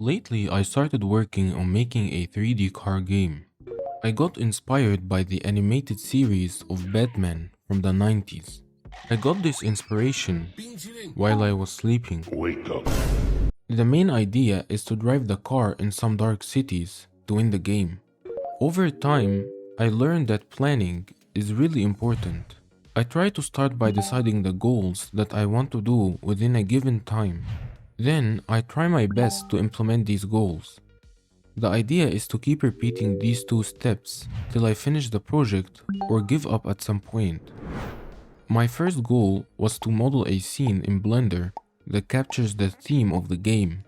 Lately, I started working on making a 3D car game. I got inspired by the animated series of Batman from the 90s. I got this inspiration while I was sleeping. Wake up. The main idea is to drive the car in some dark cities to win the game. Over time, I learned that planning is really important. I try to start by deciding the goals that I want to do within a given time. Then I try my best to implement these goals. The idea is to keep repeating these two steps till I finish the project or give up at some point. My first goal was to model a scene in Blender that captures the theme of the game.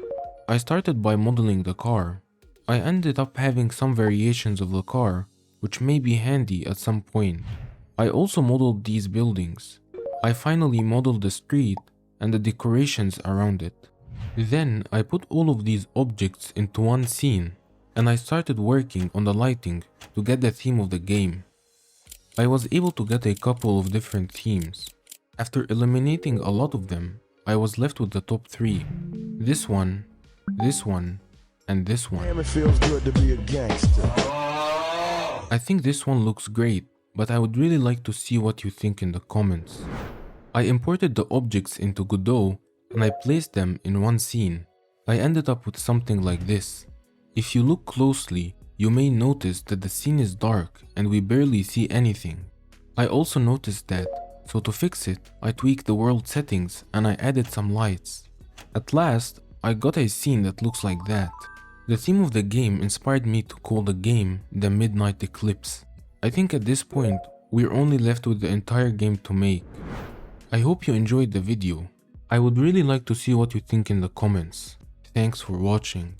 I started by modeling the car. I ended up having some variations of the car, which may be handy at some point. I also modeled these buildings. I finally modeled the street and the decorations around it. Then I put all of these objects into one scene, and I started working on the lighting to get the theme of the game. I was able to get a couple of different themes. After eliminating a lot of them, I was left with the top 3. This one, and this one. Damn, it feels good to be a gangster. I think this one looks great, but I would really like to see what you think in the comments. I imported the objects into Godot and I placed them in one scene. I ended up with something like this. If you look closely, you may notice that the scene is dark and we barely see anything. I also noticed that, so to fix it, I tweaked the world settings and I added some lights. At last, I got a scene that looks like that. The theme of the game inspired me to call the game the Midnight Eclipse. I think at this point, we're only left with the entire game to make. I hope you enjoyed the video. I would really like to see what you think in the comments. Thanks for watching.